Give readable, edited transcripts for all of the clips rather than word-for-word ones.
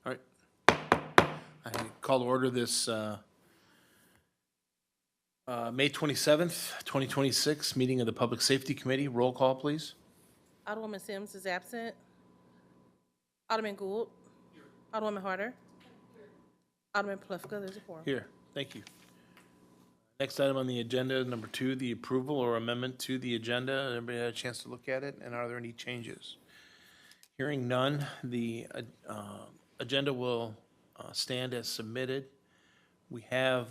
All right. I call to order this May 27th, 2026 meeting of the Public Safety Committee. Roll call, please. Alderwoman Sims is absent. Alderman Gould. Alderwoman Harder. Alderman Plufka, there's a quorum. Here. Thank you. Next item on the agenda, number 2, the approval or amendment to the agenda. Everybody had a chance to look at it, and are there any changes? Hearing none, the agenda will stand as submitted. We have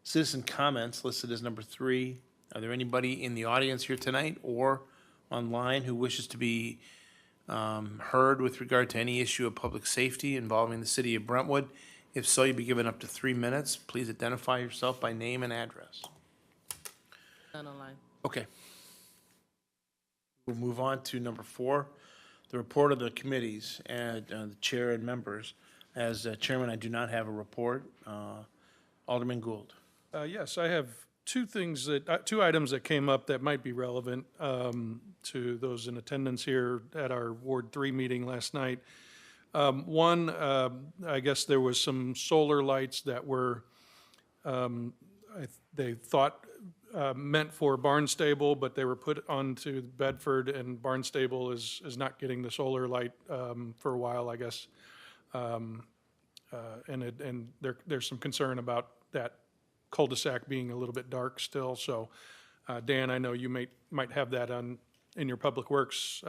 citizen comments listed as number 3. Are there anybody in the audience here tonight or online who wishes to be heard with regard to any issue of public safety involving the city of Brentwood? If so, you'll be given up to 3 minutes. Please identify yourself by name and address. None online. Okay. We'll move on to number 4, the report of the committees and the chair and members. As chairman, I do not have a report. Alderman Gould. Yes, I have two items that came up that might be relevant to those in attendance here at our Ward 3 meeting last night. One, I guess there was some solar lights that were, they thought meant for Barnstable, but they were put onto Bedford, and Barnstable is not getting the solar light for a while, I guess. And there's some concern about that cul-de-sac being a little bit dark still. So, Dan, I know you might have that in your Public Works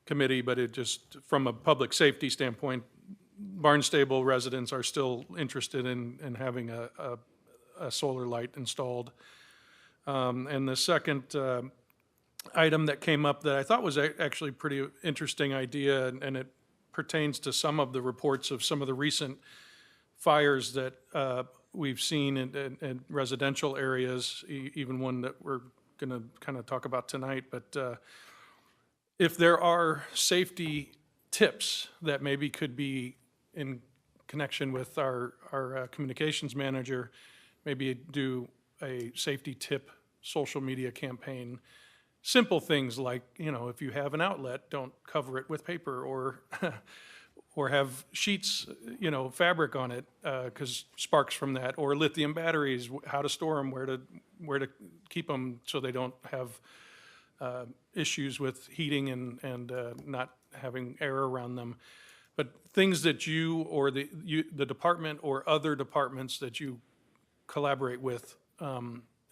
committee, but it just, from a public safety standpoint, Barnstable residents are still interested in having a solar light installed. And the second item that came up that I thought was actually a pretty interesting idea, and it pertains to some of the reports of some of the recent fires that we've seen in residential areas, even one that we're going to kind of talk about tonight. But if there are safety tips that maybe could be in connection with our communications manager, maybe do a safety tip social media campaign. Simple things like, if you have an outlet, don't cover it with paper or or have sheets, fabric on it, because sparks from that, or lithium batteries, how to store them, where to keep them so they don't have issues with heating and not having air around them. But things that you or the department or other departments that you collaborate with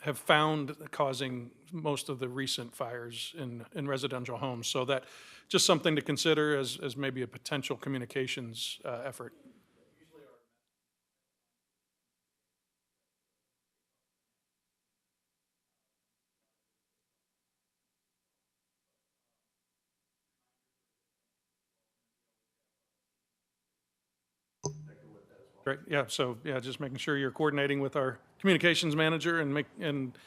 have found causing most of the recent fires in residential homes. So that just something to consider as maybe a potential communications effort. Right, yeah, so, just making sure you're coordinating with our communications manager and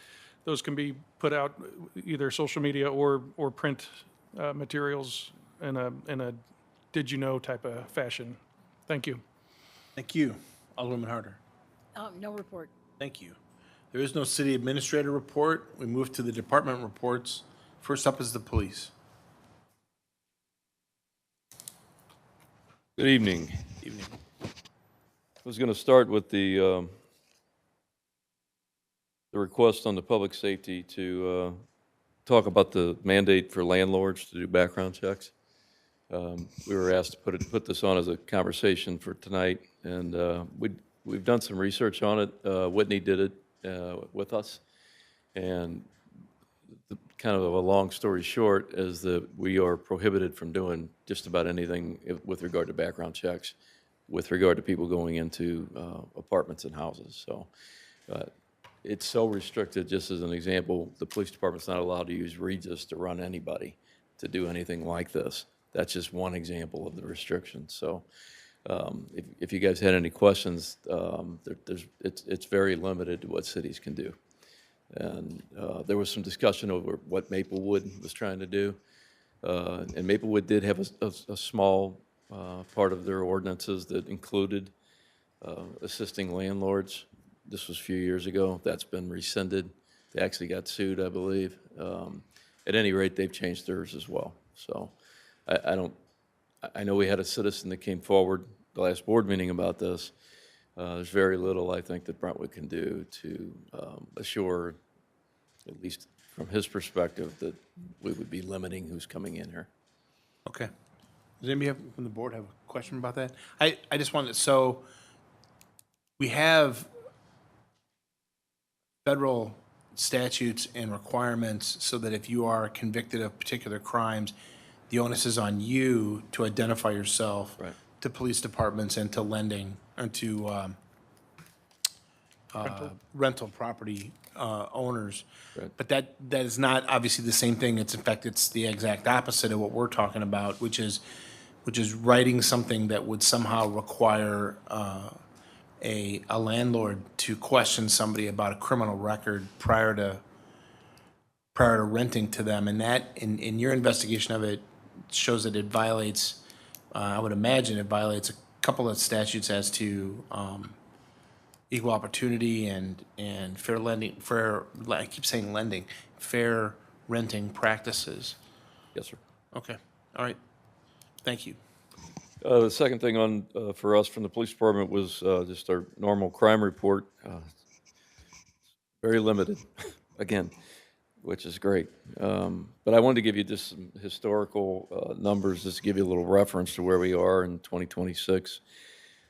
those can be put out either social media or print materials in a did you know type of fashion. Thank you. Thank you. Alderwoman Harder. No report. Thank you. There is no city administrator report. We move to the department reports. First up is the police. Good evening. Evening. I was going to start with the request on the public safety to talk about the mandate for landlords to do background checks. We were asked to put this on as a conversation for tonight, and we've done some research on it. Whitney did it with us, and kind of a long story short is that we are prohibited from doing just about anything with regard to background checks, with regard to people going into apartments and houses. So it's so restricted. Just as an example, the police department's not allowed to use Regis to run anybody to do anything like this. That's just one example of the restrictions. So if you guys had any questions, it's very limited to what cities can do. And there was some discussion over what Maplewood was trying to do. And Maplewood did have a small part of their ordinances that included assisting landlords. This was a few years ago. That's been rescinded. They actually got sued, I believe. At any rate, they've changed theirs as well. So I I know we had a citizen that came forward the last board meeting about this. There's very little, I think, that Brentwood can do to assure, at least from his perspective, that we would be limiting who's coming in here. Okay. Does anybody from the board have a question about that? I just wanted, so we have federal statutes and requirements so that if you are convicted of particular crimes, the onus is on you to identify yourself Right. to police departments and to lending, and to rental property owners. Right. But that is not obviously the same thing. It's, in fact, it's the exact opposite of what we're talking about, which is writing something that would somehow require a landlord to question somebody about a criminal record prior to renting to them. And that, in your investigation of it, shows that it violates, I would imagine it violates a couple of statutes as to equal opportunity and fair lending, I keep saying lending, fair renting practices. Yes, sir. Okay, all right. Thank you. The second thing on, for us from the police department was just our normal crime report. Very limited, again, which is great. But I wanted to give you just some historical numbers, just to give you a little reference to where we are in 2026.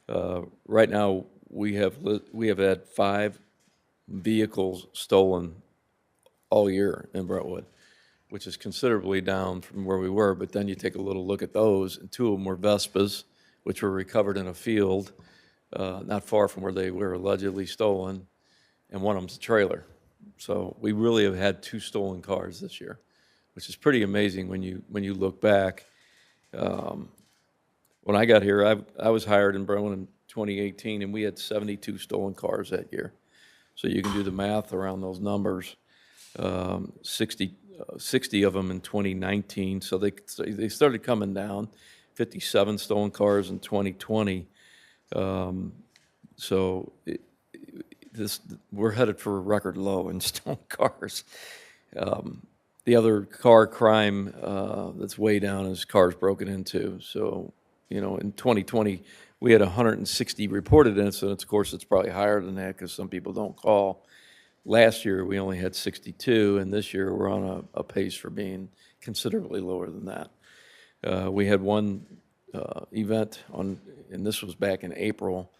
Right now, we have had 5 vehicles stolen all year in Brentwood, which is considerably down from where we were. But then you take a little look at those, and 2 of them were Vespas, which were recovered in a field not far from where they were allegedly stolen, and one of them's a trailer. So we really have had 2 stolen cars this year, which is pretty amazing when you look back. When I got here, I was hired in Brentwood in 2018, and we had 72 stolen cars that year. So you can do the math around those numbers. 60 of them in 2019, so they started coming down. 57 stolen cars in 2020. So we're headed for a record low in stolen cars. The other car crime that's way down is cars broken into. So, in 2020, we had 160 reported incidents. Of course, it's probably higher than that because some people don't call. Last year, we only had 62, and this year we're on a pace for being considerably lower than that. We had one event and this was back in April.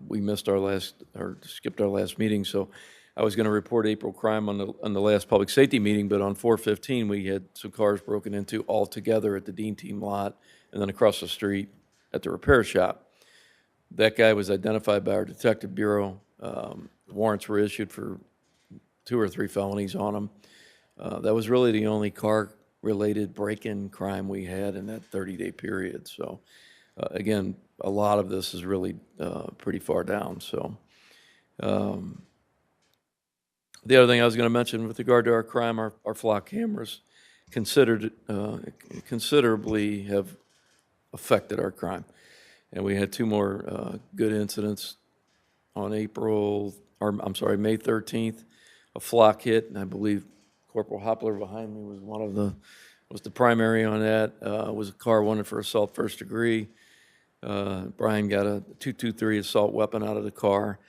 We skipped our last meeting, so I was going to report April crime on the last public safety meeting, but on 4/15, we had some cars broken into all together at the Dean Team lot, and then across the street at the repair shop. That guy was identified by our detective bureau. Warrants were issued for 2 or 3 felonies on him. That was really the only car-related break-in crime we had in that 30-day period. So, again, a lot of this is really pretty far down. So, the other thing I was going to mention with regard to our crime, our flock cameras considerably have affected our crime. And we had 2 more good incidents on May 13th, a flock hit, and I believe Corporal Hopler behind me was the primary on that. Was a car wanted for assault first degree. Brian got a .223 assault weapon out of the car.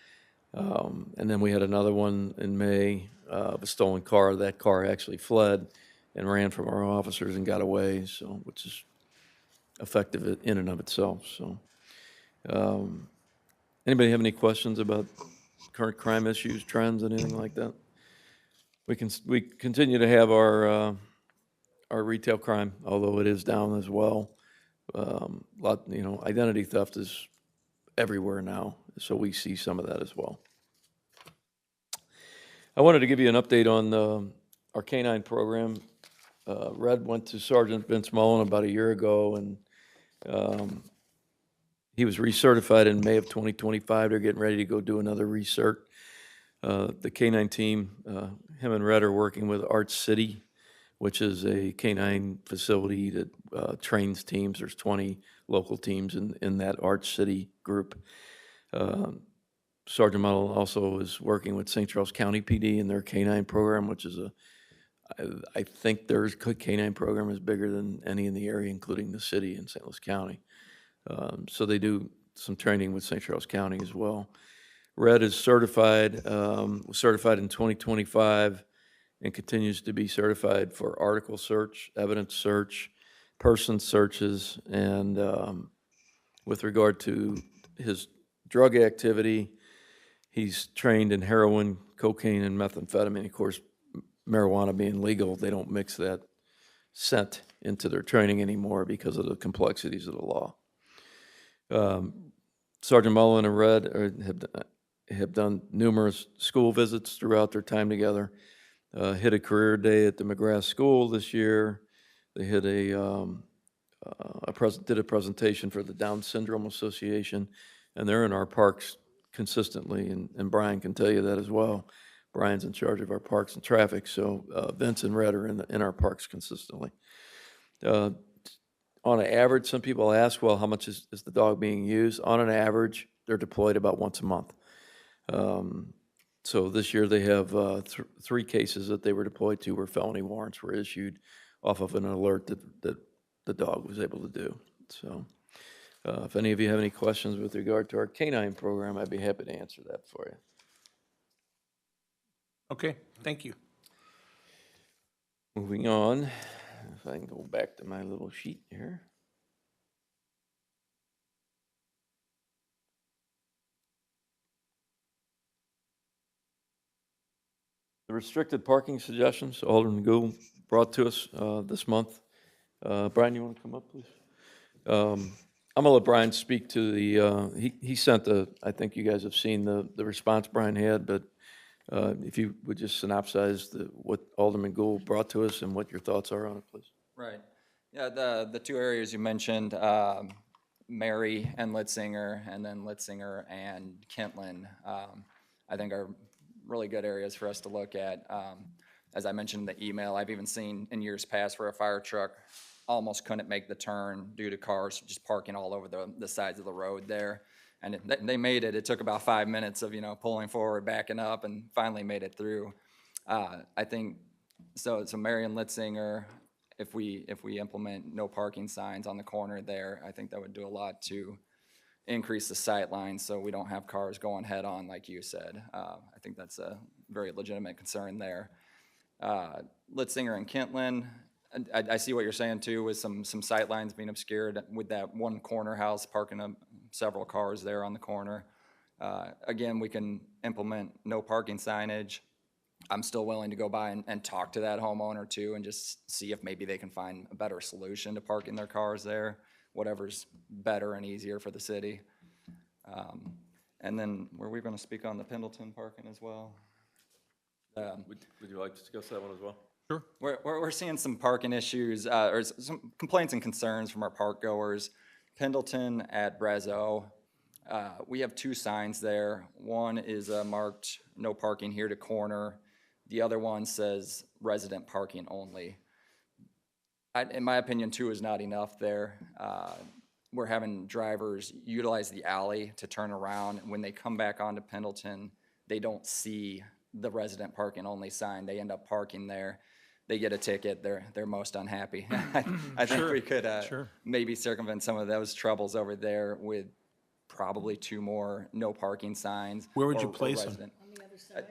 And then we had another one in May of a stolen car. That car actually fled and ran from our officers and got away, so which is effective in and of itself. So, anybody have any questions about current crime issues, trends, anything like that? We continue to have our retail crime, although it is down as well. Identity theft is everywhere now, so we see some of that as well. I wanted to give you an update on our K-9 program. Red went to Sergeant Vince Mullen about a year ago, and he was recertified in May of 2025. They're getting ready to go do another recert. The K-9 team, him and Red are working with Arch City, which is a K-9 facility that trains teams. There's 20 local teams in that Arch City group. Sergeant Mullen also is working with St. Charles County PD in their K-9 program, which is I think their canine program is bigger than any in the area, including the city in St. Louis County. So they do some training with St. Charles County as well. Red is certified, was certified in 2025 and continues to be certified for article search, evidence search, person searches, and with regard to his drug activity, he's trained in heroin, cocaine, and methamphetamine. Of course, marijuana being legal, they don't mix that scent into their training anymore because of the complexities of the law. Sergeant Mullen and Red have done numerous school visits throughout their time together. Hit a career day at the McGrath School this year. They hit did a presentation for the Down Syndrome Association, and they're in our parks consistently, and Brian can tell you that as well. Brian's in charge of our parks and traffic, so Vince and Red are in our parks consistently. On an average, some people ask, well, how much is the dog being used? On an average, they're deployed about once a month. So this year they have 3 cases that they were deployed to where felony warrants were issued off of an alert that the dog was able to do. So if any of you have any questions with regard to our canine program, I'd be happy to answer that for you. Okay, thank you. Moving on, if I can go back to my little sheet here. The restricted parking suggestions Alderman Gould brought to us this month. Brian, you want to come up, please? I'm gonna let Brian speak to the, he sent I think you guys have seen the response Brian had, but if you would just synopsize what Alderman Gould brought to us and what your thoughts are on it, please. Right. Yeah, the 2 areas you mentioned, Mary and Litzinger, and then Litzinger and Kentland, I think are really good areas for us to look at. As I mentioned in the email, I've even seen in years past where a fire truck almost couldn't make the turn due to cars just parking all over the sides of the road there. And they made it. It took about 5 minutes of, pulling forward, backing up, and finally made it through. I think, so Mary and Litzinger, if we implement no parking signs on the corner there, I think that would do a lot to increase the sight lines so we don't have cars going head on, like you said. I think that's a very legitimate concern there. Litzinger and Kentland, I see what you're saying too, with some sight lines being obscured with that one corner house parking up several cars there on the corner. Again, we can implement no parking signage. I'm still willing to go by and talk to that homeowner too and just see if maybe they can find a better solution to parking their cars there, whatever's better and easier for the city. And then were we going to speak on the Pendleton parking as well? Would you like to discuss that one as well? Sure. We're seeing some parking issues, or some complaints and concerns from our park goers. Pendleton at Brazo, we have 2 signs there. One is marked no parking here to corner. The other one says resident parking only. In my opinion, 2 is not enough there. We're having drivers utilize the alley to turn around. When they come back onto Pendleton, they don't see the resident parking only sign. They end up parking there. They get a ticket. They're most unhappy. I think we could maybe circumvent some of those troubles over there with probably 2 more no parking signs. Where would you place them? On the other side?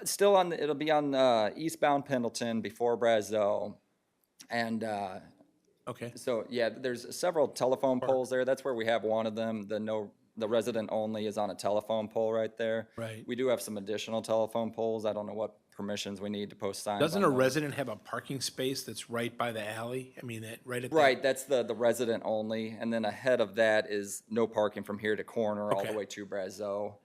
Still it'll be on eastbound Pendleton before Brazo. And Okay, so, yeah, there's several telephone poles there. That's where we have one of them. The resident only is on a telephone pole right there. right. We do have some additional telephone poles. I don't know what permissions we need to post signs Doesn't on a those. resident have a parking space that's right by the alley? I mean, right at the. Right, that's the resident only, and then ahead of that is no parking from here to corner all the Okay. way to Brazo.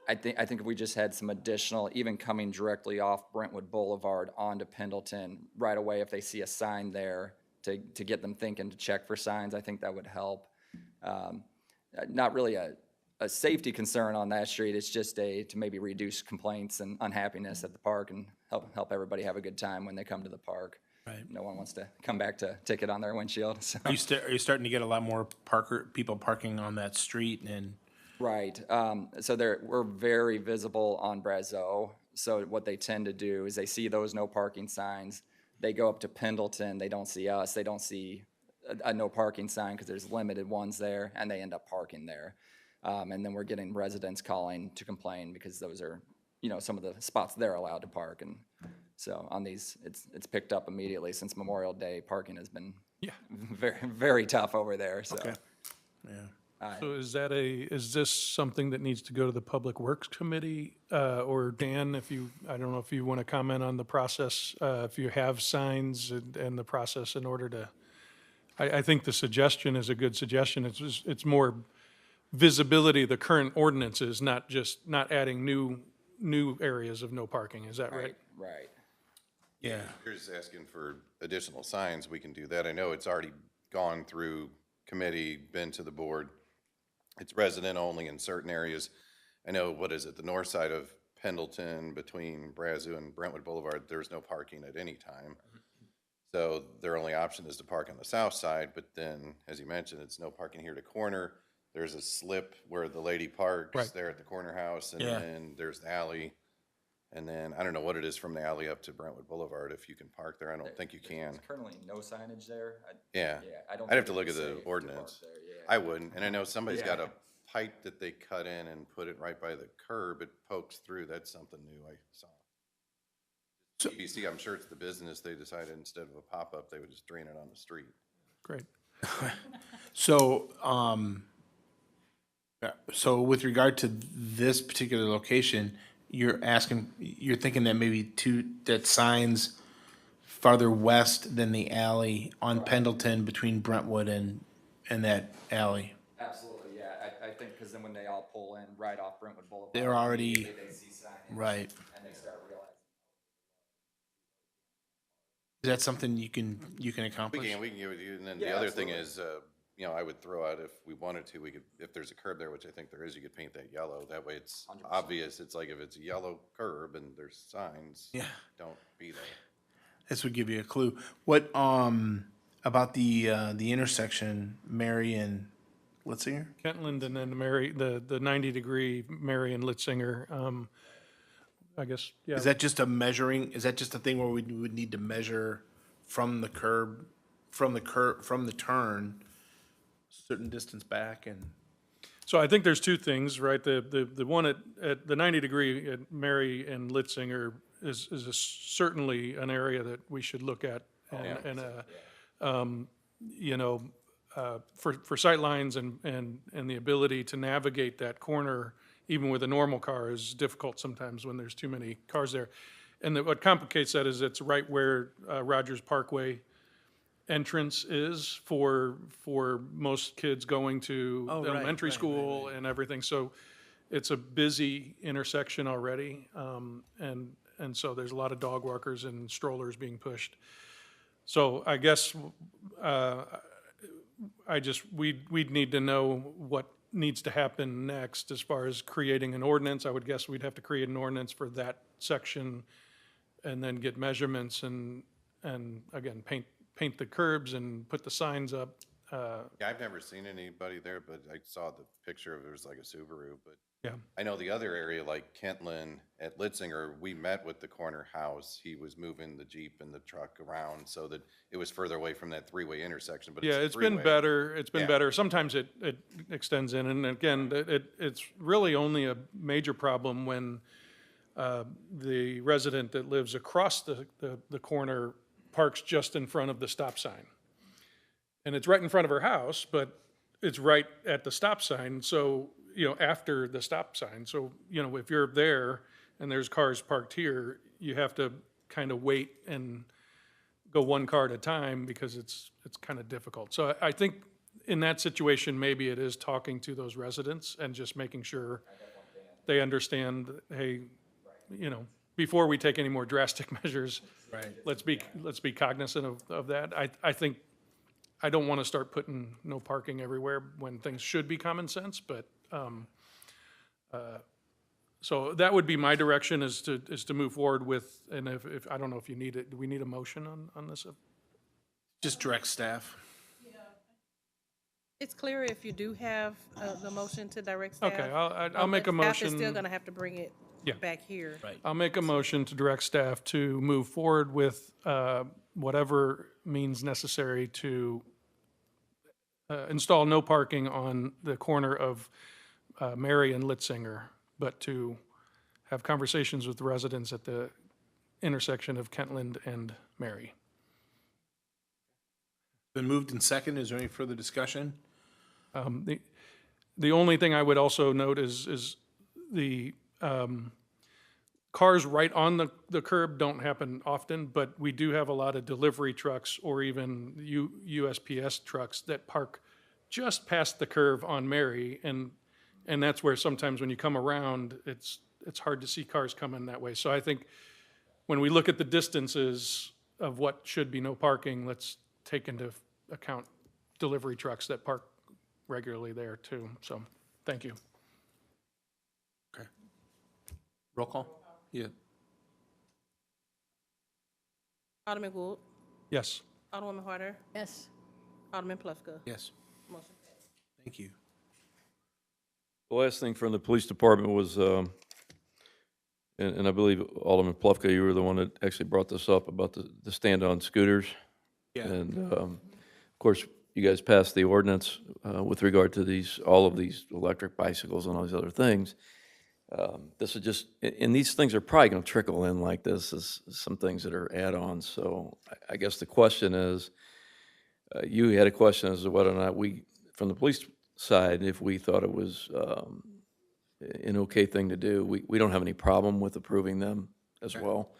I think if we just had some additional, even coming directly off Brentwood Boulevard onto Pendleton right away, if they see a sign there to get them thinking to check for signs, I think that would help. Not really a safety concern on that street. It's just to maybe reduce complaints and unhappiness at the park and help everybody have a good time when they come to the park. Right. No one wants to come back to ticket on their windshield. So. Are you starting to get a lot more people parking on that street and? Right. So we're very visible on Brazo. So what they tend to do is they see those no parking signs, they go up to Pendleton, they don't see us, they don't see a no parking sign because there's limited ones there, and they end up parking there. And then we're getting residents calling to complain because those are, you know, some of the spots they're allowed to park. And so on these, it's picked up immediately since Memorial Day. Parking has been very, very tough over there, so. Okay. Yeah. So is this something that needs to go to the Public Works Committee? Or Dan, I don't know if you want to comment on the process, if you have signs and the process in order to, I think the suggestion is a good suggestion. It's more visibility of the current ordinances, not adding new areas of no parking. Is that right? Right. Yeah. If you're just asking for additional signs, we can do that. I know it's already gone through committee, been to the board. It's resident only in certain areas. I know, what is it, the north side of Pendleton between Brazu and Brentwood Boulevard, there's no parking at any time. So their only option is to park on the south side, but then, as you mentioned, it's no parking here to corner. There's a slip where the lady parks Right. there at the corner house, and Yeah. then there's the alley. And then, I don't know what it is from the alley up to Brentwood Boulevard, if you can park there. I don't think you can. There's currently no signage there. Yeah. I don't. I'd have think to it look would at say the to park ordinance. there, yeah. I wouldn't, and I know somebody's got Yeah. a pipe that they cut in and put it right by the curb. It pokes through. That's something new I saw. So- PVC, I'm sure it's the business. They decided instead of a pop-up, they would just drain it on the street. Great. So, so with regard to this particular location, you're thinking that maybe that signs farther west than the alley on Pendleton between Brentwood and that alley. Absolutely, yeah. I think because then when they all pull in right off Brentwood Boulevard. They're already- immediately they see signage. Right. And they start realizing. Is that something you can We accomplish? can give it to you. And then Yeah, the other thing absolutely. is, I would throw out, if we wanted to, we could, if there's a curb there, which I think there is, you could paint that yellow. That way it's 100%. obvious. It's like if it's a yellow curb and there's signs, Yeah. don't be there. This would give you a clue. What, about the intersection, Mary and Litzinger? Kentland and then the 90-degree Mary and Litzinger, I guess, yeah. Is that just a thing where we would need to measure from the turn, certain distance back and? So I think there's two things, right? The one at the 90-degree at Mary and Litzinger is certainly an area that we should look at. And for sightlines and the ability to navigate that corner, even with a normal car, is difficult sometimes when there's too many cars there. And what complicates that is it's right where Rogers Parkway entrance is for most kids going to Oh, right, elementary right, school and everything. So it's a busy intersection already, and so there's a lot of dog walkers and strollers being pushed. So I guess we'd need to know what needs to happen next as far as creating an ordinance. I would guess we'd have to create an ordinance for that section and then get measurements and again, paint the curbs and put the signs up. Yeah, I've never seen anybody there, but I saw the picture of it was like a Subaru, but Yeah. I know the other area, like Kentland at Litzinger, we met with the corner house. He was moving the Jeep and the truck around so that it was further away from that three-way intersection, but it's Yeah, a it's been three-way. better, it's been Yeah. better. Sometimes it extends in, and again, it's really only a major problem when the resident that lives across the corner parks just in front of the stop sign. And it's right in front of her house, but it's right at the stop sign, so, after the stop sign. So, if you're there and there's cars parked here, you have to kind of wait and go one car at a time because it's kind of difficult. So I think in that situation, maybe it is talking to those residents and just making sure they understand, hey, before we take any more drastic measures, Right. let's be cognizant of that. I think, I don't want to start putting no parking everywhere when things should be common sense, but, so that would be my direction, is to move forward with, and if, I don't know if you need it, do we need a motion on this? Just direct staff. It's clearer if you do have the motion to direct staff. Okay, I'll make a But Staff is motion. still gonna have to bring it Yeah. back here. Right. I'll make a motion to direct staff to move forward with whatever means necessary to install no parking on the corner of Mary and Litzinger, but to have conversations with the residents at the intersection of Kentland and Mary. Been moved and second. Is there any further discussion? The only thing I would also note is the cars right on the curb don't happen often, but we do have a lot of delivery trucks or even USPS trucks that park just past the curve on Mary, and that's where sometimes when you come around, it's hard to see cars coming that way. So I think when we look at the distances of what should be no parking, let's take into account delivery trucks that park regularly there too. So, thank you. Okay. Roll call? Yeah. Alderman Gould, Yes. Alderwoman Harder, Yes. Alderman Plufka. Yes. Motion passed. Thank you. The last thing from the police department was, and I believe Alderman Plufka, you were the one that actually brought this up about the stand-on scooters. Yeah. And, of course, you guys passed the ordinance with regard to all of these electric bicycles and all these other things. This is just, and these things are probably going to trickle in like this as some things that are add-ons. So I guess the question is, you had a question as to whether or not we, from the police side, if we thought it was an okay thing to do. We don't have any problem with approving them as well.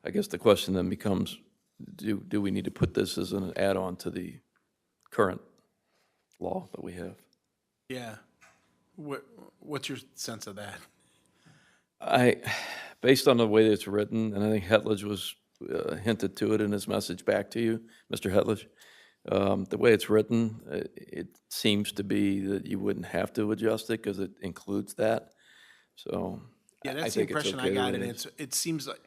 I guess the question then becomes, do we need to put this as an add-on to the current law that we have? Yeah. What's your sense of that? Based on the way that it's written, and I think Hetledge was hinted to it in his message back to you, Mr. Hetledge, the way it's written, it seems to be that you wouldn't have to adjust it because it includes that. So Yeah, I that's the think it's impression I okay the got, way and it is. it seems like,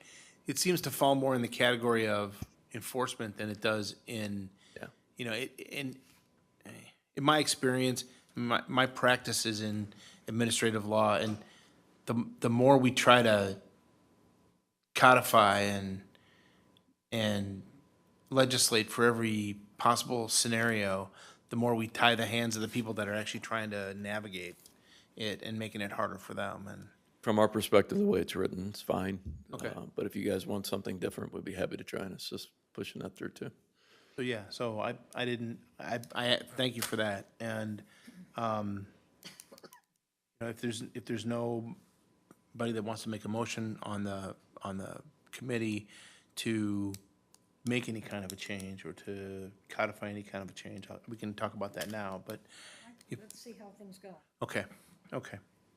it seems to fall more in the category of enforcement than it does in, Yeah. you know, in my experience, my practice is in administrative law, and the more we try to codify and legislate for every possible scenario, the more we tie the hands of the people that are actually trying to navigate it and making it harder for them. And From our perspective, the way it's written, it's fine. Okay. But if you guys want something different, we'd be happy to try and assist pushing that through too. so, yeah, so I thank you for that. And, you know, if there's nobody that wants to make a motion on the committee to make any kind of a change or to codify any kind of a change, we can talk about that now, but, Let's see how things go. okay. I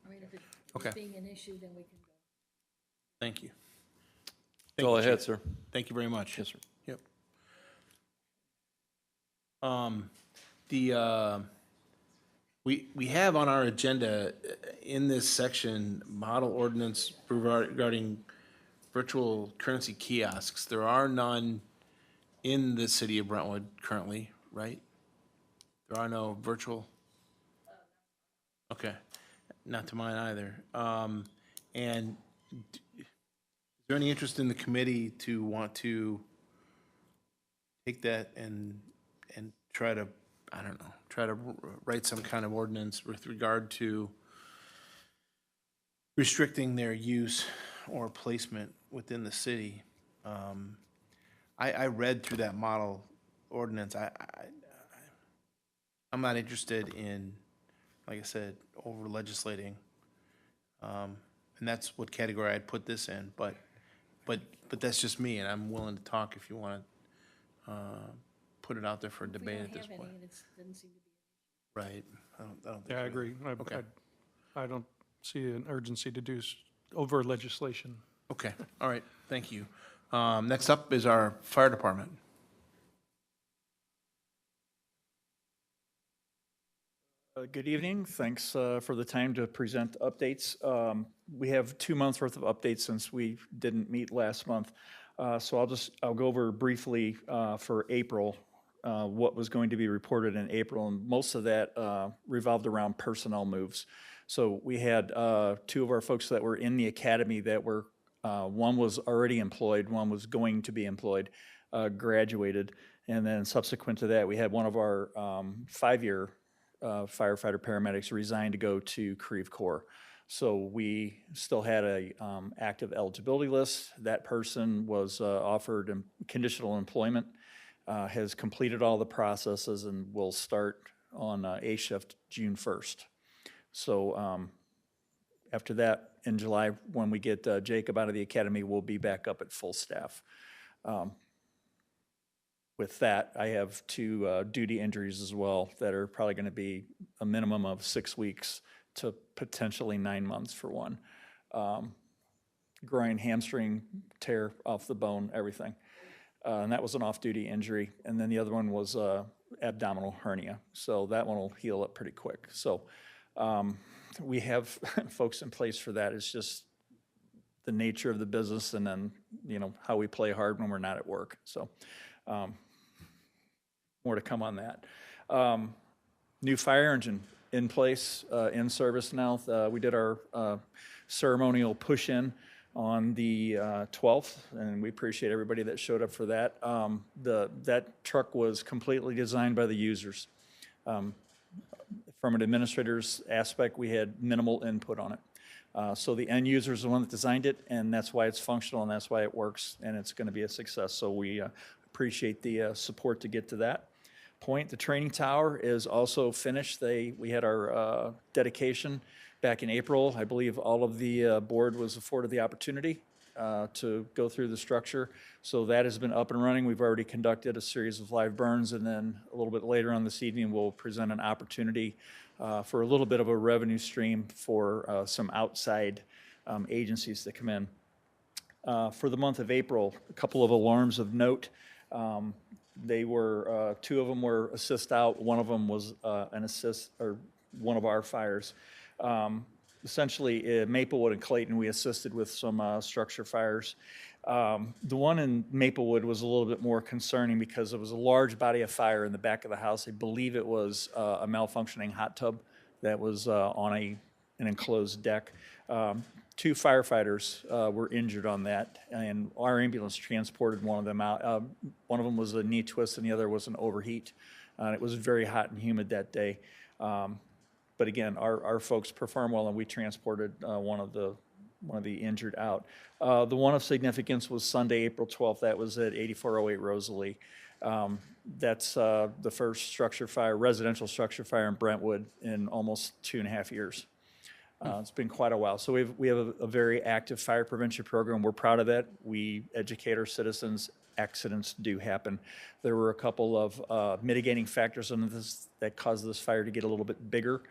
mean, if Okay. it's being an issue, then we can go. Thank you. That's all I Thank you, had, Chief. sir. Thank you very much. Yes, sir. Yep. We have on our agenda in this section, model ordinance regarding virtual currency kiosks. There are none in the city of Brentwood currently, right? There are no virtual? Okay, not to mine either. And is there any interest in the committee to want to take that and try to, I don't know, try to write some kind of ordinance with regard to restricting their use or placement within the city? I read through that model ordinance. I'm not interested in, like I said, over legislating. And that's what category I'd put this in, but that's just me, and I'm willing to talk if you want to put it out there for We debate don't at this have any, point. and it doesn't seem to be. Right. I don't think Yeah, I we- agree. Okay. I don't see an urgency to do over legislation. Okay, all right, thank you. Next up is our fire department. Good evening. Thanks for the time to present updates. We have 2 months' worth of updates since we didn't meet last month. So I'll go over briefly for April, what was going to be reported in April. And most of that revolved around personnel moves. So we had two of our folks that were in the academy that were, one was already employed, one was going to be employed, graduated. And then subsequent to that, we had one of our 5-year firefighter paramedics resign to go to Creve Corps. So we still had a active eligibility list. That person was offered conditional employment, has completed all the processes, and will start on A shift June 1st. So after that, in July, when we get Jacob out of the academy, we'll be back up at full staff. With that, I have 2 duty injuries as well that are probably going to be a minimum of 6 weeks to potentially 9 months for one. Groin, hamstring, tear off the bone, everything. And that was an off-duty injury. And then the other one was abdominal hernia. So that one will heal up pretty quick. So we have folks in place for that. It's just the nature of the business, and then, how we play hard when we're not at work. So more to come on that. New fire engine in place, in service now. We did our ceremonial push-in on the 12th, and we appreciate everybody that showed up for that. That truck was completely designed by the users. From an administrator's aspect, we had minimal input on it. So the end user is the one that designed it, and that's why it's functional, and that's why it works, and it's going to be a success. So we appreciate the support to get to that point. The training tower is also finished. We had our dedication back in April. I believe all of the board was afforded the opportunity to go through the structure. So that has been up and running. We've already conducted a series of live burns, and then a little bit later on this evening, we'll present an opportunity for a little bit of a revenue stream for some outside agencies to come in. For the month of April, a couple of alarms of note. They were, 2 of them were assist out. One of them was an assist, or one of our fires. Essentially, Maplewood and Clayton, we assisted with some structure fires. The one in Maplewood was a little bit more concerning because it was a large body of fire in the back of the house. I believe it was a malfunctioning hot tub that was on an enclosed deck. 2 firefighters were injured on that, and our ambulance transported one of them out. One of them was a knee twist, and the other was an overheat. It was very hot and humid that day. But again, our folks performed well, and we transported one of the injured out. The one of significance was Sunday, April 12th. That was at 8408 Rosalie. That's the first structure fire, residential structure fire in Brentwood in almost 2.5 years. It's been quite a while. So we have a very active fire prevention program. We're proud of that. We educate our citizens. Accidents do happen. There were a couple of mitigating factors in this that caused this fire to get a little bit bigger.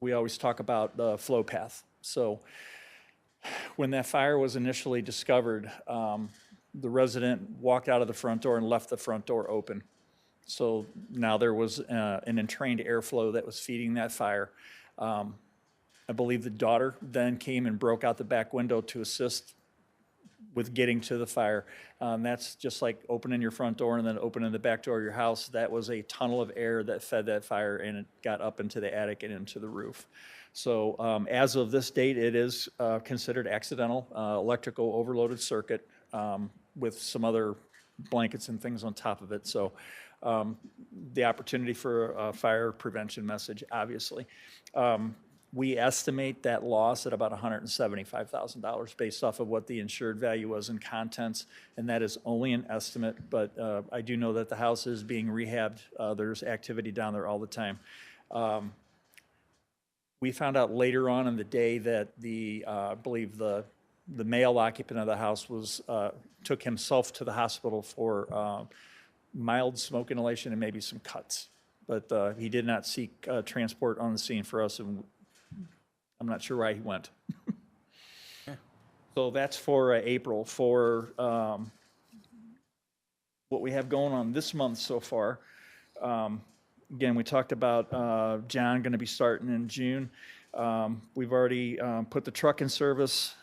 We always talk about the flow path. So when that fire was initially discovered, the resident walked out of the front door and left the front door open. So now there was an entrained airflow that was feeding that fire. I believe the daughter then came and broke out the back window to assist with getting to the fire. That's just like opening your front door and then opening the back door of your house. That was a tunnel of air that fed that fire, and it got up into the attic and into the roof. So as of this date, it is considered accidental, electrical overloaded circuit with some other blankets and things on top of it. So the opportunity for a fire prevention message, obviously. We estimate that loss at about $175,000 based off of what the insured value was in contents, and that is only an estimate, but I do know that the house is being rehabbed. There's activity down there all the time. We found out later on in the day that I believe the male occupant of the house took himself to the hospital for mild smoke inhalation and maybe some cuts, but he did not seek transport on the scene for us, and I'm not sure why he went. So that's for April. For what we have going on this month so far, again, we talked about John going to be starting in June. We've already put the truck in service.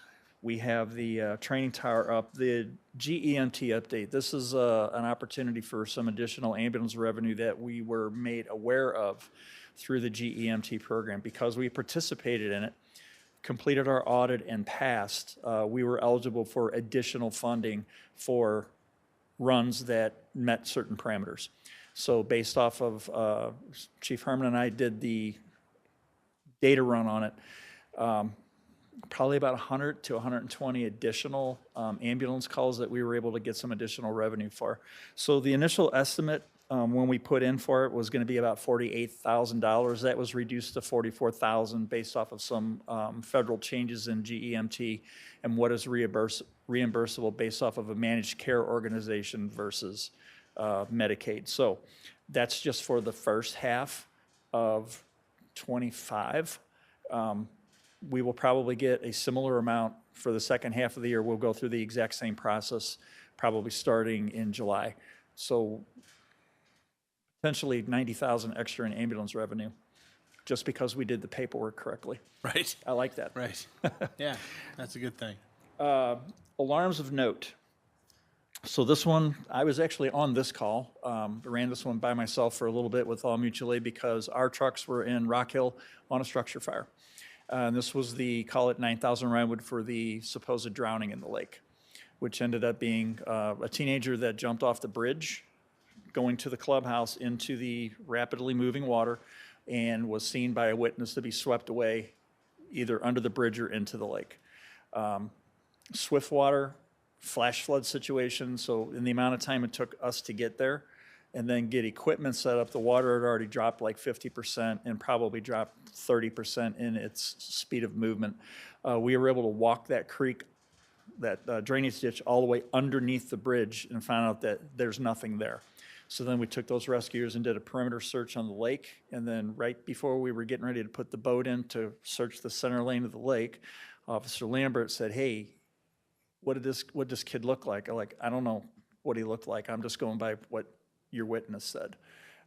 We have the training tower up, the GEMT update. This is an opportunity for some additional ambulance revenue that we were made aware of through the GEMT program. Because we participated in it, completed our audit, and passed, we were eligible for additional funding for runs that met certain parameters. So based off of, Chief Herman and I did the data run on it, probably about 100 to 120 additional ambulance calls that we were able to get some additional revenue for. So the initial estimate when we put in for it was going to be about $48,000. That was reduced to $44,000 based off of some federal changes in GEMT and what is reimbursable based off of a managed care organization versus Medicaid. So that's just for the first half of 25. We will probably get a similar amount for the second half of the year. We'll go through the exact same process, probably starting in July. So potentially 90,000 extra in ambulance revenue, just because we did the paperwork correctly. Right, I like that. right. Yeah, that's a good thing. Alarms of note. So this one, I was actually on this call. Ran this one by myself for a little bit with All Mutual Aid because our trucks were in Rock Hill on a structure fire. And this was the call at 9000 Brentwood for the supposed drowning in the lake, which ended up being a teenager that jumped off the bridge going to the clubhouse into the rapidly moving water and was seen by a witness to be swept away either under the bridge or into the lake. Swift water, flash flood situation, so in the amount of time it took us to get there and then get equipment set up, the water had already dropped like 50% and probably dropped 30% in its speed of movement. We were able to walk that creek, that drainage ditch, all the way underneath the bridge and found out that there's nothing there. So then we took those rescuers and did a perimeter search on the lake, and then right before we were getting ready to put the boat in to search the center lane of the lake, Officer Lambert said, "Hey, what did this kid look like?" I'm like, "I don't know what he looked like. I'm just going by what your witness said."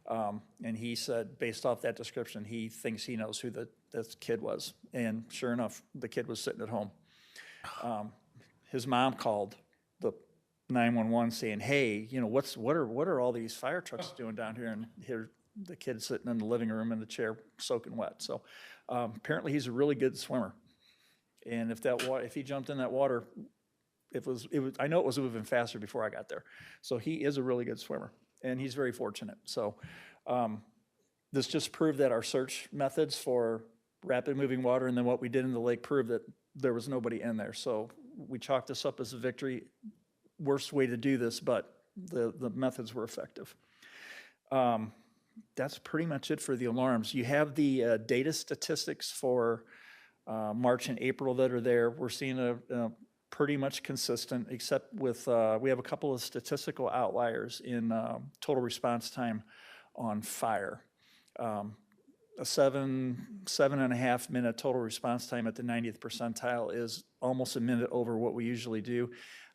And he said, based off that description, he thinks he knows who this kid was. And sure enough, the kid was sitting at home. His mom called the 911 saying, "Hey, you know, what are all these fire trucks doing down here?" And here the kid's sitting in the living room in the chair soaking wet. So apparently he's a really good swimmer. And if he jumped in that water, I know it was moving faster before I got there. So he is a really good swimmer, and he's very fortunate. So this just proved that our search methods for rapid moving water and then what we did in the lake proved that there was nobody in there. So we chalked this up as a victory. Worst way to do this, but the methods were effective. That's pretty much it for the alarms. You have the data statistics for March and April that are there. We're seeing a pretty much consistent, except with, we have a couple of statistical outliers in total response time on fire. A 7.5 minute total response time at the 90th percentile is almost a minute over what we usually do.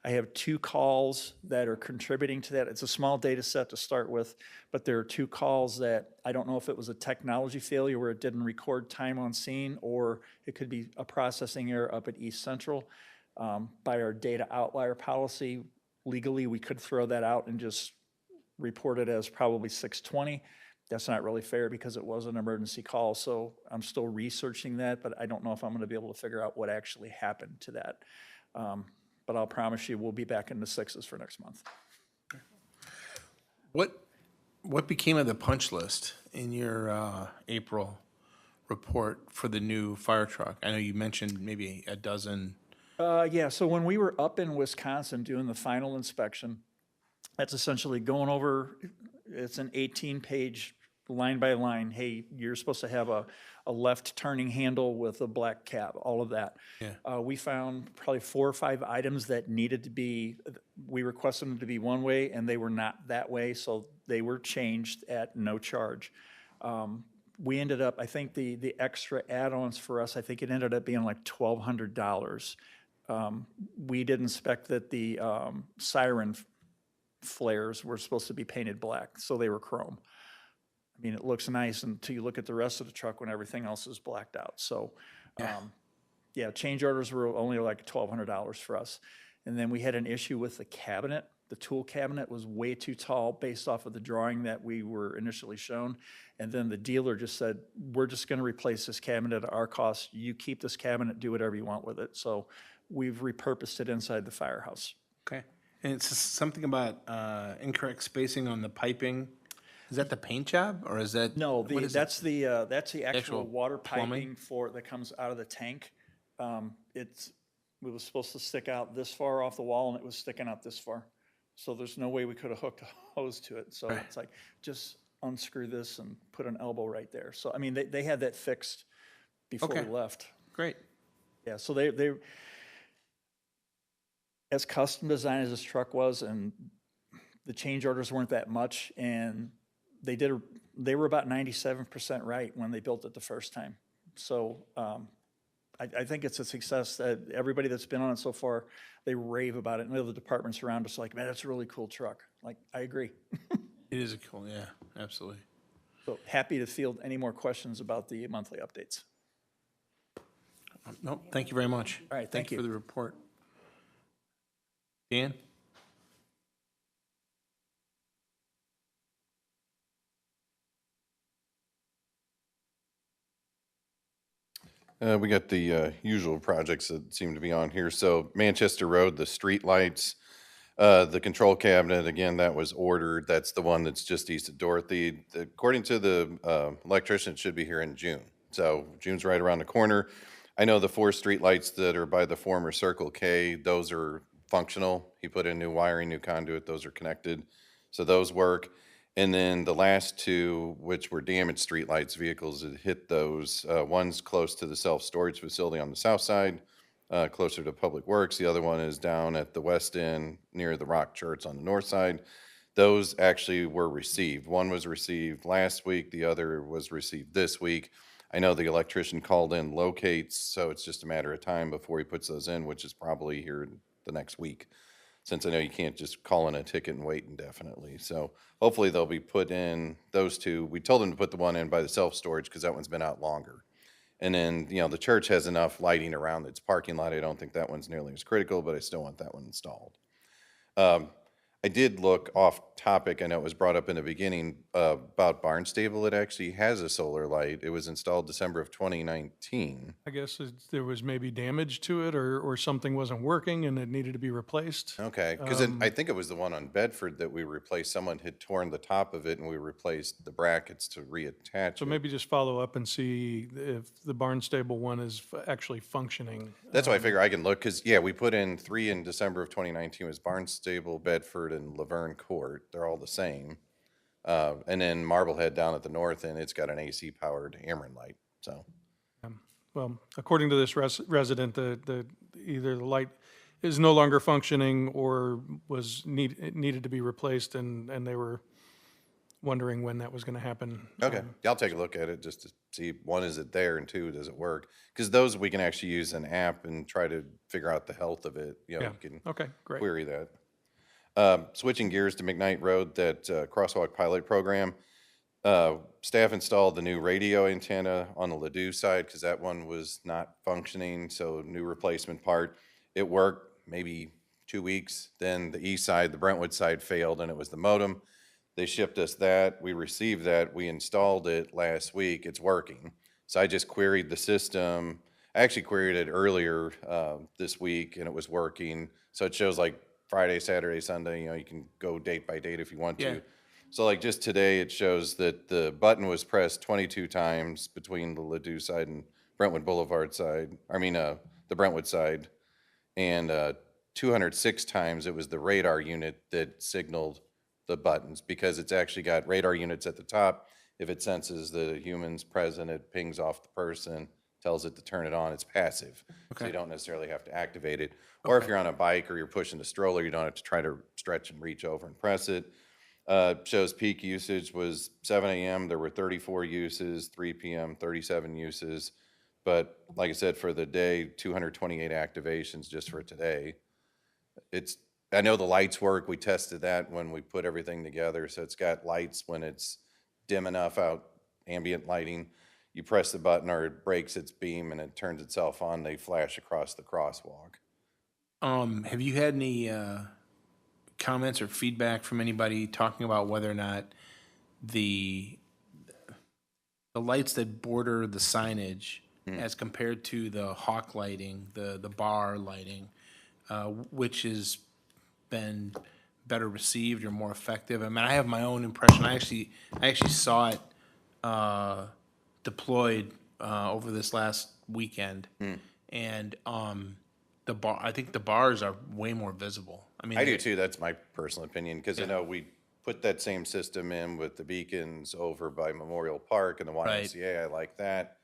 I have 2 calls that are contributing to that. It's a small data set to start with, but there are 2 calls that I don't know if it was a technology failure where it didn't record time on scene, or it could be a processing error up at East Central. By our data outlier policy, legally, we could throw that out and just report it as probably 620. That's not really fair because it was an emergency call, so I'm still researching that, but I don't know if I'm gonna be able to figure out what actually happened to that. But I'll promise you, we'll be back in the 6s for next month. What became of the punch list in your April report for the new fire truck? I know you mentioned maybe a dozen. Yeah, so when we were up in Wisconsin doing the final inspection, that's essentially going over, it's an 18-page line by line. Hey, you're supposed to have a left turning handle with a black cap, all of that. Yeah. We found probably 4 or 5 items that needed to be, we requested them to be one way and they were not that way, so they were changed at no charge. We ended up, I think the extra add-ons for us, I think it ended up being like $1,200. We did inspect that the siren flares were supposed to be painted black, so they were chrome. I mean, it looks nice until you look at the rest of the truck when everything else is blacked out. So Yeah, change orders were only like $1,200 for us. And then we had an issue with the cabinet. The tool cabinet was way too tall based off of the drawing that we were initially shown. And then the dealer just said, we're just gonna replace this cabinet at our cost. You keep this cabinet, do whatever you want with it. So we've repurposed it inside the firehouse. Okay. And it's something about incorrect spacing on the piping. Is that the paint job, or is that? No, what is it? that's the actual Actual water plumbing? piping that comes out of the tank. It was supposed to stick out this far off the wall, and it was sticking out this far. So there's no way we could have hooked a hose to it. So it's like, just unscrew this and put an elbow right there. So, I mean, they had that fixed before we Okay. left. Great. Yeah, so they, as custom designed as this truck was, and the change orders weren't that much, and they were about 97% right when they built it the first time. So I think it's a success. Everybody that's been on it so far, they rave about it. And the other departments around us are like, man, that's a really cool truck. Like, I agree. It is a cool, yeah, absolutely. So happy to field any more questions about the monthly updates. Nope, thank you very much. All right, thank For you. the report. Dan? We got the usual projects that seem to be on here. So Manchester Road, the street lights, the control cabinet, again, that was ordered. That's the one that's just east of Dorothy. According to the electrician, it should be here in June. So June's right around the corner. I know the 4 street lights that are by the former Circle K, those are functional. He put in new wiring, new conduit, those are connected. So those work. And then the last 2, which were damaged streetlights, vehicles that hit those, one's close to the self-storage facility on the south side, closer to Public Works. The other one is down at the west end near the Rock Church on the north side. Those actually were received. One was received last week, the other was received this week. I know the electrician called in locates, so it's just a matter of time before he puts those in, which is probably here the next week, since I know you can't just call in a ticket and wait indefinitely. So hopefully they'll be put in, those 2. We told them to put the one in by the self-storage because that one's been out longer. And then, the church has enough lighting around its parking lot. I don't think that one's nearly as critical, but I still want that one installed. I did look off topic, I know it was brought up in the beginning, about Barnstable. It actually has a solar light. It was installed December of 2019. I guess there was maybe damage to it or something wasn't working and it needed to be replaced. Okay, because I think it was the one on Bedford that we replaced. Someone had torn the top of it and we replaced the brackets to reattach So it. maybe just follow up and see if the Barnstable one is actually functioning. That's why I figure I can look, because, yeah, we put in 3 in December of 2019, was Barnstable, Bedford, and Laverne Court. They're all the same. And then Marblehead down at the north end, it's got an AC-powered Ameren light, so. Well, according to this resident, either the light is no longer functioning or it needed to be replaced, and they were wondering when that was going to happen. Okay, I'll take a look at it just to see, 1, is it there, and 2, does it work? Because those, we can actually use an app and try to figure out the health of it. You Yeah, can okay, great. query that. Switching gears to McKnight Road, that crosswalk pilot program. Staff installed the new radio antenna on the Ladue side because that one was not functioning, so new replacement part. It worked maybe 2 weeks. Then the east side, the Brentwood side failed, and it was the modem. They shipped us that. We received that. We installed it last week. It's working. So I just queried the system. I actually queried it earlier this week, and it was working. So it shows like Friday, Saturday, Sunday. You can go date by date if you want Yeah. to. So like just today, it shows that the button was pressed 22 times between the Ladue side and Brentwood Boulevard side. The Brentwood side. And 206 times it was the radar unit that signaled the buttons, because it's actually got radar units at the top. If it senses the human's present, it pings off the person, tells it to turn it on. It's passive. So you don't necessarily have to activate it. Or if you're on a bike or you're pushing a stroller, you don't have to try to stretch and reach over and press it. Shows peak usage was 7 a.m. There were 34 uses, 3 p.m., 37 uses. But like I said, for the day, 228 activations just for today. I know the lights work. We tested that when we put everything together. So it's got lights when it's dim enough out, ambient lighting. you press the button or it breaks its beam and it turns itself on, they flash across the crosswalk. Have you had any comments or feedback from anybody talking about whether or not the lights that border the signage as compared to the hawk lighting, the bar lighting, which has been better received or more effective? I mean, I have my own impression. I actually saw it deployed over this last weekend, and I think the bars are way more visible. I mean, I do too, that's my personal opinion, because I know we put that same system in with the beacons over by Memorial Park and the YMCA, I like that.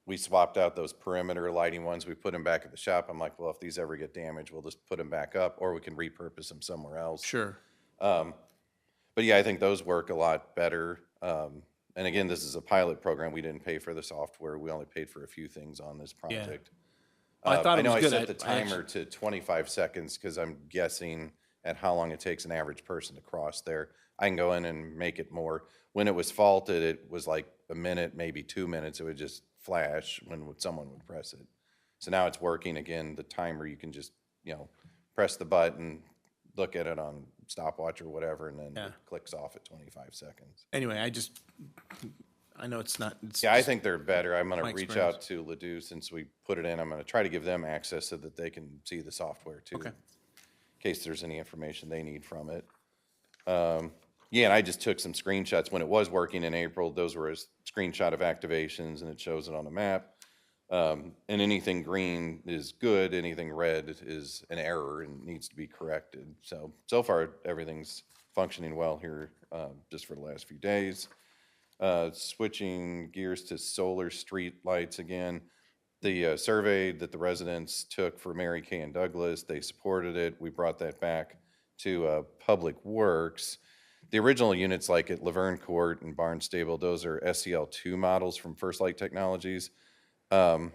We swapped out those perimeter lighting ones, we put them back at the shop. I'm like, well, if these ever get damaged, we'll just put them back up, or we can repurpose them somewhere else. Sure. But yeah, I think those work a lot better. And again, this is a pilot program. We didn't pay for the software. We only paid for a few things on this project. I thought it was I know good. I set the I actually- timer to 25 seconds because I'm guessing at how long it takes an average person to cross there. I can go in and make it more. When it was faulted, it was like a minute, maybe 2 minutes. It would just flash when someone would press it. So now it's working again. The timer, you can just, press the button, look at it on stopwatch or whatever, and then it clicks off at 25 seconds. Anyway, I know it's not. Yeah, I think they're better. I'm gonna my reach experience. out to Ladue since we put it in. I'm gonna try to give them access so that they can see the software too. Okay. In case there's any information they need from it. Yeah, and I just took some screenshots. When it was working in April, those were a screenshot of activations and it shows it on the map. And anything green is good, anything red is an error and needs to be corrected. So far, everything's functioning well here, just for the last few days. Switching gears to solar street lights again. The survey that the residents took for Mary Kay and Douglas, they supported it. We brought that back to Public Works. The original units like at Laverne Court and Barnstable, those are SEL2 models from First Light Technologies. They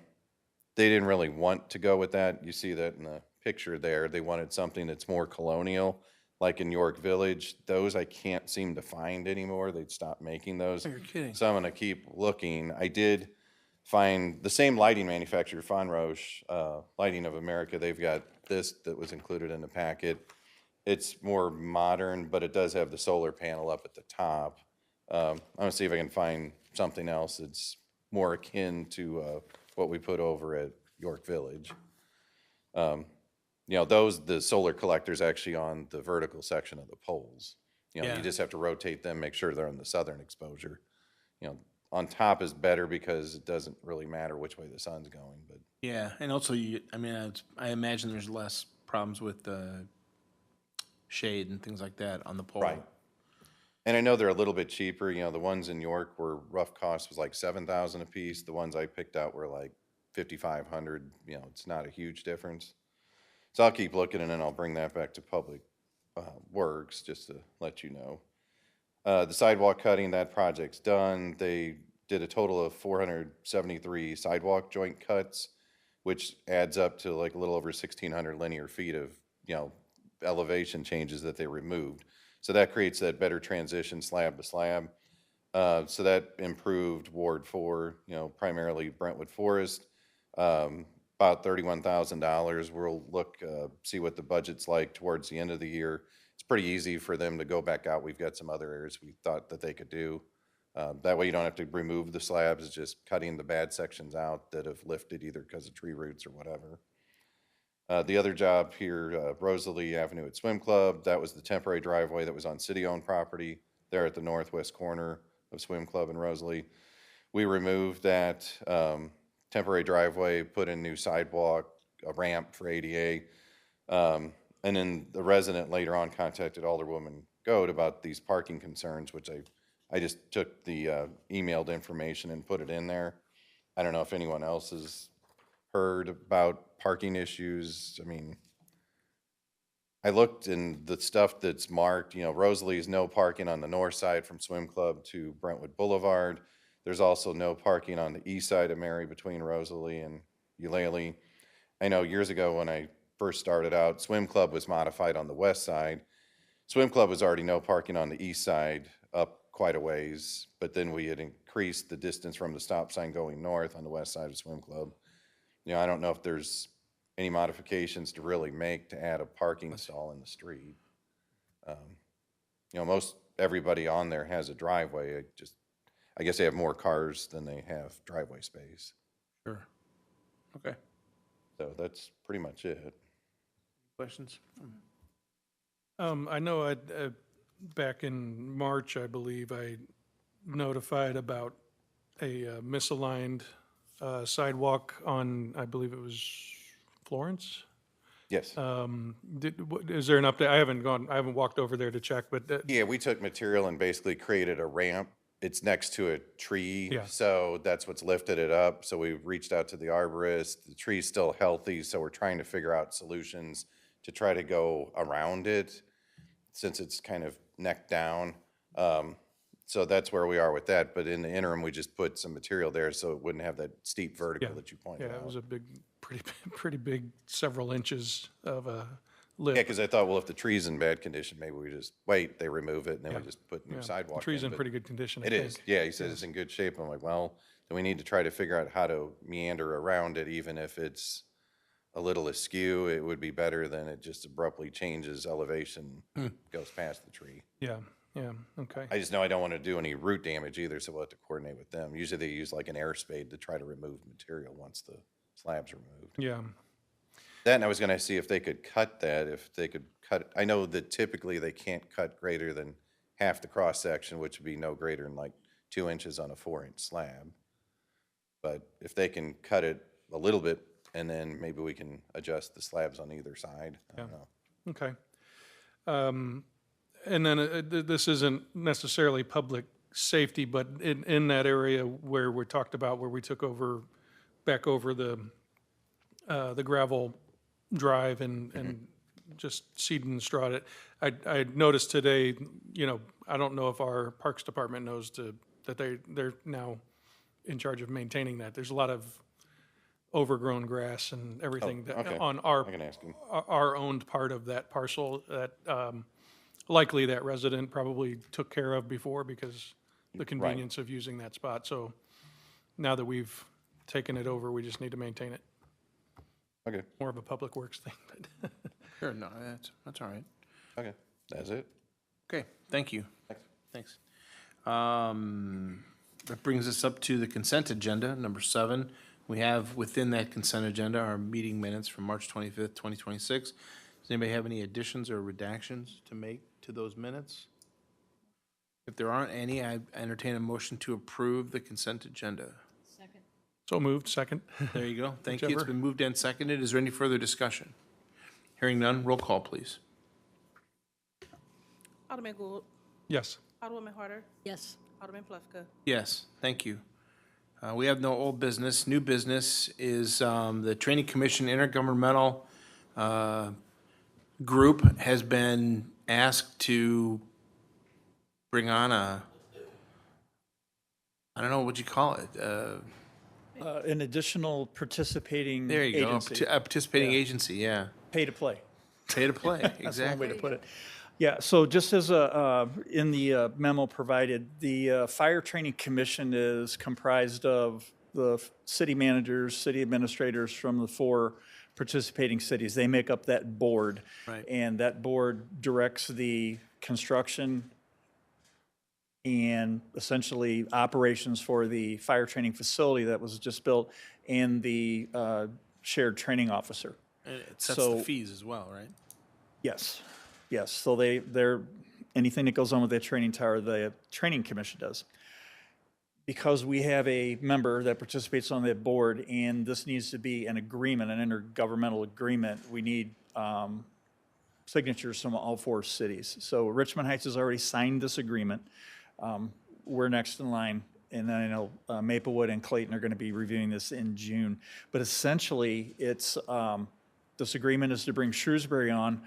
didn't really want to go with that. You see that in the picture there. They wanted something that's more colonial, like in York Village. Those I can't seem to find anymore. They'd stopped making those. Oh, you're kidding. So I'm gonna keep looking. I did find the same lighting manufacturer, Fonroche, Lighting of America. They've got this that was included in the packet. It's more modern, but it does have the solar panel up at the top. I'm gonna see if I can find something else that's more akin to what we put over at York Village. The solar collectors actually on the vertical section of the poles. Yeah. You just have to rotate them, make sure they're in the southern exposure. On top is better because it doesn't really matter which way the sun's going, but Yeah, and also I imagine there's less problems with shade and things like that on the pole. Right. And I know they're a little bit cheaper. The ones in York were rough cost was like $7,000 a piece. The ones I picked out were like $5,500. It's not a huge difference. So I'll keep looking and then I'll bring that back to Public Works just to let you know. The sidewalk cutting, that project's done. They did a total of 473 sidewalk joint cuts, which adds up to like a little over 1,600 linear feet of, elevation changes that they removed. So that creates that better transition slab to slab. So that improved Ward 4, primarily Brentwood Forest, about $31,000. We'll look, see what the budget's like towards the end of the year. It's pretty easy for them to go back out. We've got some other areas we thought that they could do. That way you don't have to remove the slabs, it's just cutting the bad sections out that have lifted either because of tree roots or whatever. The other job here, Rosalie Avenue at Swim Club, that was the temporary driveway that was on city-owned property there at the northwest corner of Swim Club and Rosalie. We removed that temporary driveway, put in new sidewalk, a ramp for ADA. And then the resident later on contacted Alderwoman Goode about these parking concerns, which I just took the emailed information and put it in there. I don't know if anyone else has heard about parking issues. I mean, I looked in the stuff that's marked, Rosalie's no parking on the north side from Swim Club to Brentwood Boulevard. There's also no parking on the east side of Mary between Rosalie and Eulalie. I know years ago when I first started out, Swim Club was modified on the west side. Swim Club was already no parking on the east side up quite a ways, but then we had increase the distance from the stop sign going north on the west side of Swim Club. You know, I don't know if there's any modifications to really make to add a parking stall in the street. You know, most everybody on there has a driveway. I guess they have more cars than they have driveway space. Sure. Okay. So that's pretty much it. Questions? I know back in March, I believe, I notified about a misaligned sidewalk on, I believe it was Florence? Yes. Is there an update? I haven't walked over there to check, but Yeah, we took material and basically created a ramp. It's next to a tree, Yeah. so that's what's lifted it up. So we reached out to the arborist. The tree's still healthy, so we're trying to figure out solutions to try to go around it since it's kind of neck down. So that's where we are with that. But in the interim, we just put some material there so it wouldn't have that steep vertical Yeah. that you pointed yeah, out. it was a pretty big, several inches of a Yeah, lip. because I thought, well, if the tree's in bad condition, maybe we just wait, they remove it, and then we Yeah. just put new Yeah. sidewalk The tree's in but pretty good condition, I It think. is, yeah, he says it's in good shape. I'm like, well, then we need to try to figure out how to meander around it, even if it's a little askew. It would be better than it just abruptly changes elevation, goes past the tree. Yeah, okay. I just know I don't want to do any root damage either, so we'll have to coordinate with them. Usually they use like an air spade to try to remove material once the slab's removed. Yeah, Then I was gonna see if they could cut that, if they could cut, I know that typically they can't cut greater than half the cross-section, which would be no greater than like 2 inches on a 4-inch slab. But if they can cut it a little bit, and then maybe we can adjust the slabs on either side, I don't know. okay. And then this isn't necessarily public safety, but in that area where we talked about, where we took back over the gravel drive and just seeded and strawed it. I noticed today, you know, I don't know if our Parks Department knows that they're now in charge of maintaining that. There's a lot of overgrown grass and everything that okay. on I can ask him. our owned part of that parcel that likely that resident probably took care of before because the convenience of using that spot. So now that we've taken it over, we just need to maintain it. Okay, More of a public works thing, but Sure, no, that's all right. okay, that's it. Okay, thank you. Thanks. That brings us up to the consent agenda, number 7. We have within that consent agenda our meeting minutes from March 25th, 2026. Does anybody have any additions or redactions to make to those minutes? If there aren't any, I entertain a motion to approve the consent agenda. Second. so moved, second. There you go. Thank you. It's Whichever. been moved and seconded. Is there any further discussion? Hearing none, roll call, please. Alderman Gould, Yes. Alderwoman Harder, Yes. Alderman Plufka. Yes, thank you. We have no old business. New business is the Training Commission Intergovernmental Group has been asked to bring on I don't know what you call it. An additional participating There you go. agency, A participating Yeah. agency, yeah. pay to play. Pay to play, That's one way exactly. to put it. Yeah, so just as in the memo provided, the Fire Training Commission is comprised of the city managers, city administrators from the 4 participating cities. They make up that board. Right. And that board directs the construction and essentially operations for the fire training facility that was just built and the shared training officer. And it sets the So- fees as well, right? Yes, yes. So they're, anything that goes on with that training tower, the training commission does. Because we have a member that participates on that board, and this needs to be an agreement, an intergovernmental agreement, we need signatures from all 4 cities. So Richmond Heights has already signed this agreement. We're next in line, and then I know Maplewood and Clayton are going to be reviewing this in June. But essentially, it's, this agreement is to bring Shrewsbury on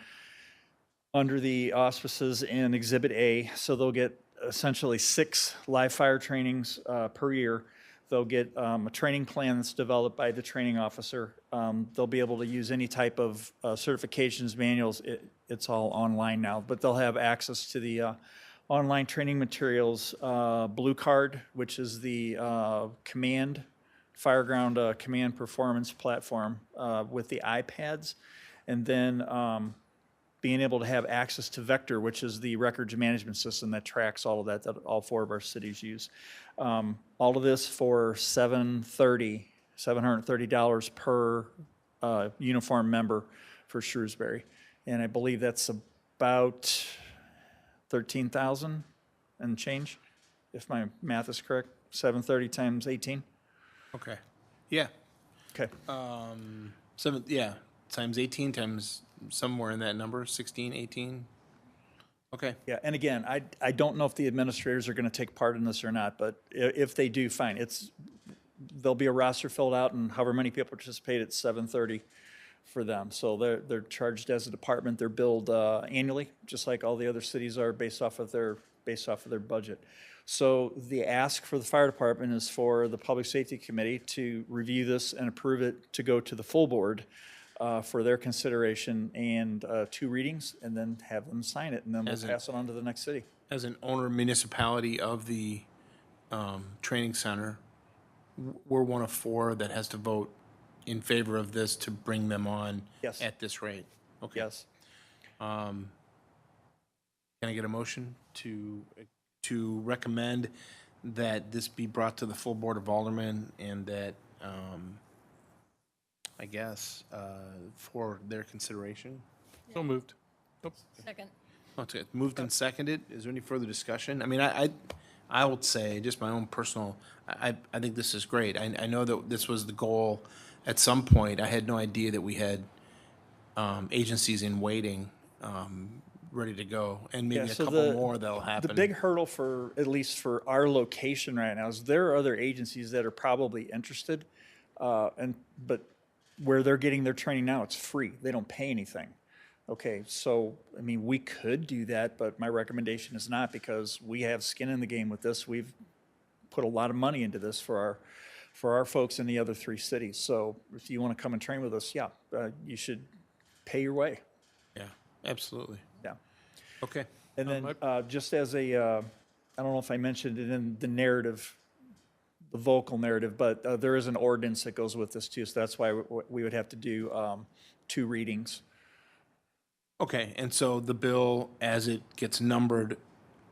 under the auspices in Exhibit A. So they'll get essentially 6 live fire trainings per year. They'll get a training plan that's developed by the training officer. They'll be able to use any type of certifications, manuals. It's all online now, but they'll have access to the online training materials, Blue Card, which is the command, Fireground command performance platform with the iPads, and then being able to have access to Vector, which is the records management system that tracks all of that all 4 of our cities use. All of this for $730 per uniform member for Shrewsbury. And I believe that's about 13,000 and change, if my math is correct. 730 times 18. Okay. Yeah. Okay. Times 18 times somewhere in that number, 16, 18. Okay. Yeah, and again, I don't know if the administrators are going to take part in this or not, but if they do, fine. There'll be a roster filled out, and however many people participate, it's $730 for them. So they're charged as a department. They're billed annually, just like all the other cities are, based off of their budget. So the ask for the fire department is for the Public Safety Committee to review this and approve it to go to the full board for their consideration and 2 readings, and then have them sign it, and then we'll pass it on to the next city. As an owner municipality of the training center, we're one of 4 that has to vote in favor of this to bring them on Yes. at this rate. Okay. Yes. Can I get a motion to recommend that this be brought to the full Board of Aldermen and that, I guess, for their consideration? So moved. Second. Okay, moved and seconded. Is there any further discussion? I mean, I would say, just my own personal, I think this is great. I know that this was the goal at some point. I had no idea that we had agencies in waiting, ready to go, and maybe Yeah, a so couple more that'll The happen. big hurdle for, at least for our location right now, is there are other agencies that are probably interested, but where they're getting their training now, it's free. They don't pay anything. Okay, so, I mean, we could do that, but my recommendation is not, because we have skin in the game with this. We've put a lot of money into this for our folks in the other 3 cities. So if you want to come and train with us, you should pay your way. Yeah, absolutely. Yeah. Okay. And then, just as I don't know if I mentioned it in the narrative, the vocal narrative, but there is an ordinance that goes with this too, so that's why we would have to do 2 readings. Okay, and so the bill, as it gets numbered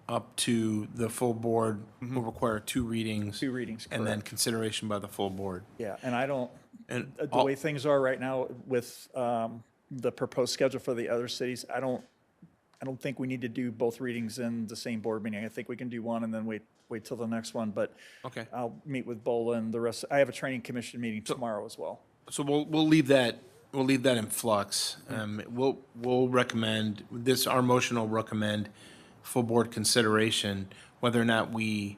up to the full board, will require 2 readings. 2 readings, And then correct. consideration by the full board. Yeah, and I don't, And the way things are right now with the proposed schedule for the other cities, I don't think we need to do both readings in the same board meeting. I think we can do one and then wait till the next one, but Okay. I'll meet with Bola and the rest. I have a training commission meeting tomorrow as well. So we'll leave that in flux. We'll recommend, our motion will recommend full board consideration, whether or not we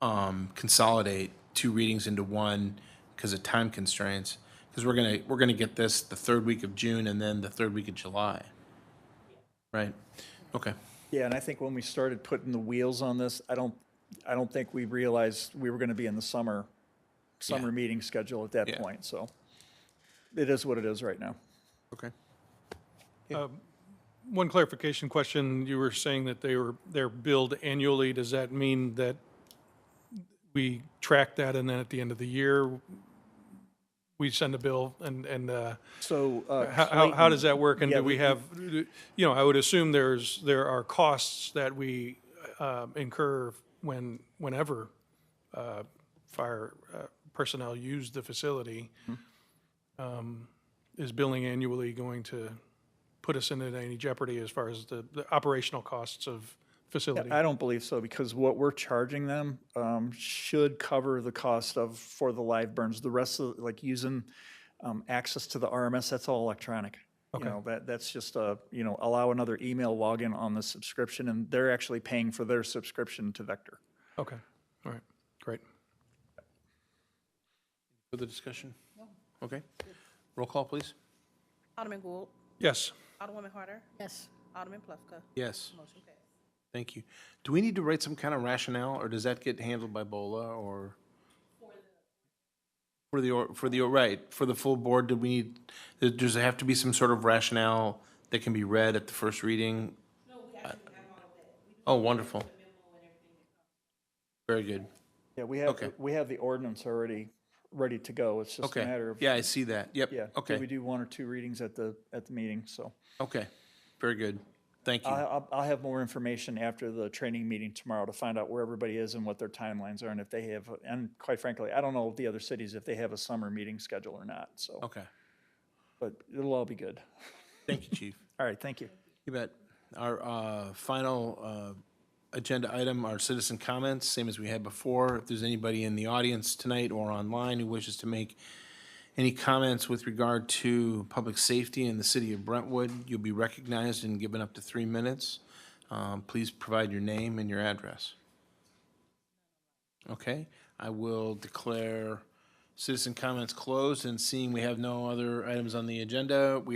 consolidate 2 readings into one because of time constraints. Because we're gonna get this the 3rd week of June and then the 3rd week of July. Right? Okay. Yeah, and I think when we started putting the wheels on this, I don't think we realized we were gonna be in the summer Yeah. meeting schedule at that Yeah. point, so it is what it is right now. Okay. One clarification question, you were saying that they're billed annually. Does that mean that we track that and then at the end of the year, we send a bill and So, how does that work? And Yeah, do we have, I would assume there are costs that we incur whenever fire personnel use the facility. Is billing annually going to put us into any jeopardy as far as the operational costs of facility? I don't believe so, because what we're charging them should cover the cost for the live burns. The rest of, like using access to the RMS, that's all electronic. You Okay. know, that's just allow another email login on the subscription, and they're actually paying for their subscription to Vector. Okay, all right, great. Further discussion? No. Okay. Roll call, please. Alderman Gould, Yes. Alderwoman Harder, Yes. Alderman Plufka. Yes. Motion passed. Thank you. Do we need to write some kind of rationale, or does that get handled by BOLA, or? For the full board, does there have to be some sort of rationale that can be read at the first reading? No, we actually have all of that. Oh, wonderful. Very good. Yeah, Okay. we have the ordinance already ready to go. It's just a Okay. matter of. Yeah, I see that. Yep. Yeah, did Okay. we do 1 or 2 readings at the meeting, so. Okay. Very good. Thank you. I'll have more information after the training meeting tomorrow to find out where everybody is and what their timelines are and if they have, and quite frankly, I don't know the other cities if they have a summer meeting schedule or not, so. Okay. But it'll all be good. Thank you, Chief. All right, thank you. You bet. Our final agenda item, our citizen comments, same as we had before. If there's anybody in the audience tonight or online who wishes to make any comments with regard to public safety in the city of Brentwood, you'll be recognized and given up to 3 minutes. Please provide your name and your address. Okay, I will declare citizen comments closed, and seeing we have no other items on the agenda, we are